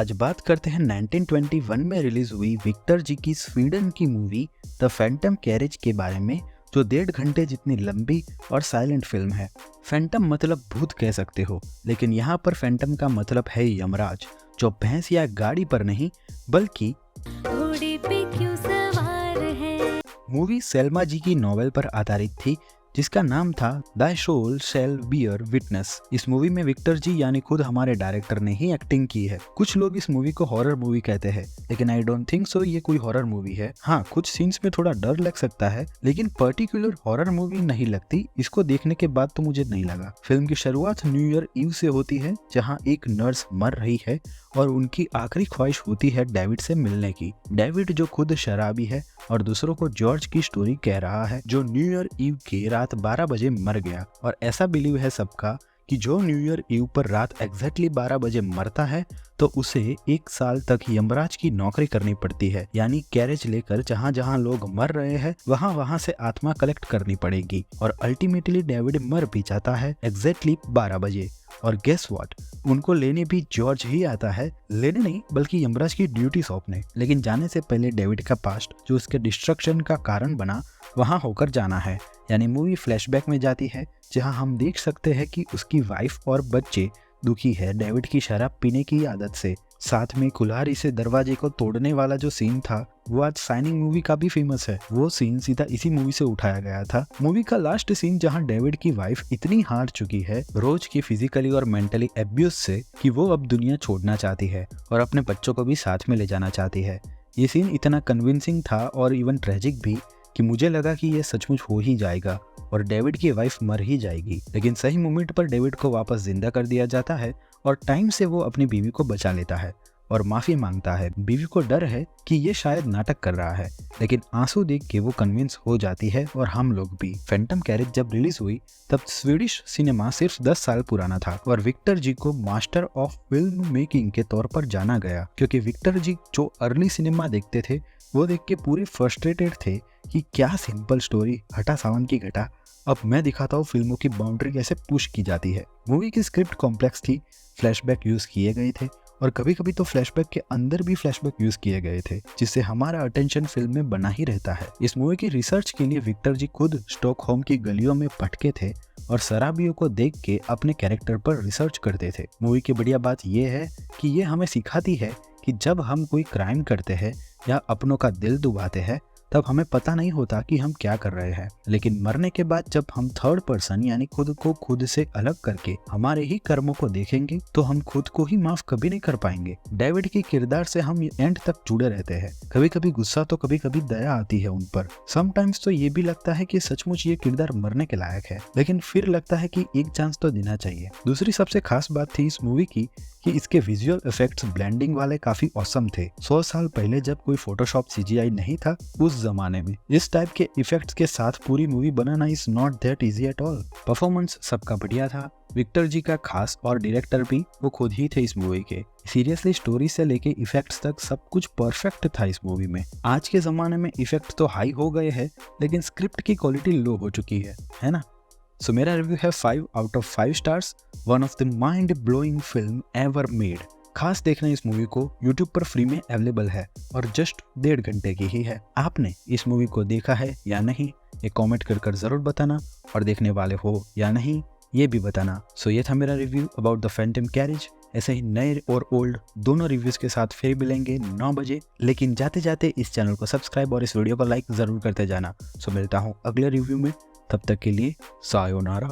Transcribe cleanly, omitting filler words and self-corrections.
आज बात करते हैं 1921 में रिलीज हुई विक्टर जी की स्वीडन की मूवी द फैंटम कैरेज के बारे में, जो 1.5 घंटे जितनी लंबी और साइलेंट फिल्म है। फैंटम मतलब भूत कह सकते हो, लेकिन यहाँ पर फैंटम का मतलब है यमराज, जो भैंस या गाड़ी पर नहीं बल्कि घोड़े पे क्यों सवार है। मूवी सेल्मा जी की नॉवेल पर आधारित थी, जिसका नाम था the soul shall bear witness. इस मूवी में विक्टर जी यानी खुद हमारे डायरेक्टर ने ही एक्टिंग की है। कुछ लोग इस मूवी को हॉरर मूवी कहते हैं, लेकिन आई डोंट थिंक सो ये कोई हॉरर मूवी है। हाँ, कुछ सीन्स में थोड़ा डर लग सकता है, लेकिन पर्टिकुलर हॉरर मूवी नहीं लगती। इसको देखने के बाद तो मुझे नहीं लगा। फिल्म की शुरुआत न्यू ईयर ईव से होती है, जहाँ एक नर्स मर रही है और उनकी आखिरी ख्वाहिश होती है डेविड से मिलने की। डेविड जो खुद शराबी है और दूसरों को जॉर्ज की स्टोरी कह रहा है, जो न्यू ईयर ईव के रात 12 बजे मर गया। और ऐसा बिलीव है सबका कि जो न्यू ईयर ईव पर रात एग्जैक्टली 12 बजे मरता है तो उसे 1 साल तक यमराज की नौकरी करनी पड़ती है, यानी कैरेज लेकर जहाँ जहाँ लोग मर रहे हैं वहाँ से आत्मा कलेक्ट करनी पड़ेगी। और अल्टीमेटली डेविड मर भी जाता है एग्जैक्टली 12 बजे। और गेस व्हाट, उनको लेने भी जॉर्ज ही आता है। लेने नहीं बल्कि यमराज की ड्यूटी सौंपने। लेकिन जाने से पहले डेविड का पास्ट, जो उसके डिस्ट्रक्शन का कारण बना, वहां होकर जाना है। यानी मूवी फ्लैशबैक में जाती है, जहां हम देख सकते हैं कि उसकी वाइफ और बच्चे दुखी है डेविड की शराब पीने की आदत से। साथ में कुल्हाड़ी से दरवाजे को तोड़ने वाला जो सीन था, वो आज साइनिंग मूवी का भी फेमस है। वो सीन सीधा इसी मूवी से उठाया गया था। मूवी का लास्ट सीन जहां डेविड की वाइफ इतनी हार चुकी है रोज की फिजिकली और मेंटली एब्यूज से कि वो अब दुनिया छोड़ना चाहती है और अपने बच्चों को भी साथ में ले जाना चाहती है। ये सीन इतना कन्विंसिंग था और इवन ट्रेजिक भी कि मुझे लगा कि ये सचमुच हो ही जाएगा और डेविड की वाइफ मर ही जाएगी। लेकिन सही मोमेंट पर डेविड को वापस जिंदा कर दिया जाता है और टाइम से वो अपनी बीवी को बचा लेता है और माफी मांगता है। बीवी को डर है कि ये शायद नाटक कर रहा है, लेकिन आंसू देख के वो कन्विंस हो जाती है और हम लोग भी। फैंटम कैरेज जब रिलीज हुई तब स्वीडिश सिनेमा सिर्फ 10 साल पुराना था और विक्टर जी को मास्टर ऑफ फिल्म मेकिंग के तौर पर जाना गया, क्योंकि विक्टर जी जो अर्ली सिनेमा देखते थे वो देख के पूरे फ्रस्ट्रेटेड थे कि क्या सिंपल स्टोरी, हटा सावन की घटा। अब मैं दिखाता हूँ फिल्मों की बाउंड्री कैसे पुश की जाती है। मूवी की स्क्रिप्ट कॉम्प्लेक्स थी, फ्लैशबैक यूज किए गए थे और कभी कभी तो फ्लैशबैक के अंदर भी फ्लैशबैक यूज किए गए थे, जिससे हमारा अटेंशन फिल्म में बना ही रहता है। इस मूवी की रिसर्च के लिए विक्टर जी खुद स्टॉकहोम की गलियों में भटके थे और शराबियों को देख के अपने कैरेक्टर पर रिसर्च करते थे। मूवी की बढ़िया बात यह है कि ये हमें सिखाती है कि जब हम कोई क्राइम करते हैं या अपनों का दिल दुबाते हैं, तब हमें पता नहीं होता कि हम क्या कर रहे हैं, लेकिन मरने के बाद जब हम थर्ड पर्सन यानी खुद को खुद से अलग करके हमारे ही कर्मों को देखेंगे तो हम खुद को ही माफ कभी नहीं कर पाएंगे। डेविड के किरदार से हम एंड तक जुड़े रहते हैं। कभी कभी गुस्सा तो कभी कभी दया आती है उन पर। समटाइम्स तो ये भी लगता है कि सचमुच ये किरदार मरने के लायक है, लेकिन फिर लगता है कि एक चांस तो देना चाहिए। दूसरी सबसे खास बात थी इस मूवी की कि इसके विजुअल इफेक्ट्स ब्लेंडिंग वाले काफी ऑसम थे। 100 साल पहले जब कोई फोटोशॉप सीजीआई नहीं था, उस जमाने में इस टाइप के इफेक्ट्स के साथ पूरी movie banana is not that easy at all. Performance सबका बढ़िया था। विक्टर जी का खास और डायरेक्टर भी वो खुद ही थे इस मूवी के। सीरियसली स्टोरी से लेके इफेक्ट्स तक सब कुछ परफेक्ट था इस मूवी में। आज के जमाने में इफेक्ट्स तो हाई हो गए हैं, लेकिन स्क्रिप्ट की क्वालिटी लो हो चुकी है ना। सो मेरा रिव्यू है 5 out of 5 stars. One of the mind blowing film ever made. खास देखना इस मूवी को YouTube पर फ्री में अवेलेबल है और जस्ट 1.5 घंटे की ही है। आपने इस मूवी को देखा है या नहीं, ये कमेंट कर जरूर बताना, और देखने वाले हो या नहीं ये भी बताना। सो ये था मेरा review about the Phantom carriage. ऐसे ही नए और ओल्ड दोनों रिव्यूज के साथ फिर मिलेंगे 9 बजे। लेकिन जाते जाते इस चैनल को सब्सक्राइब और इस वीडियो को लाइक जरूर करते जाना। सो मिलता हूँ अगले रिव्यू में, तब तक के लिए सायोनारा।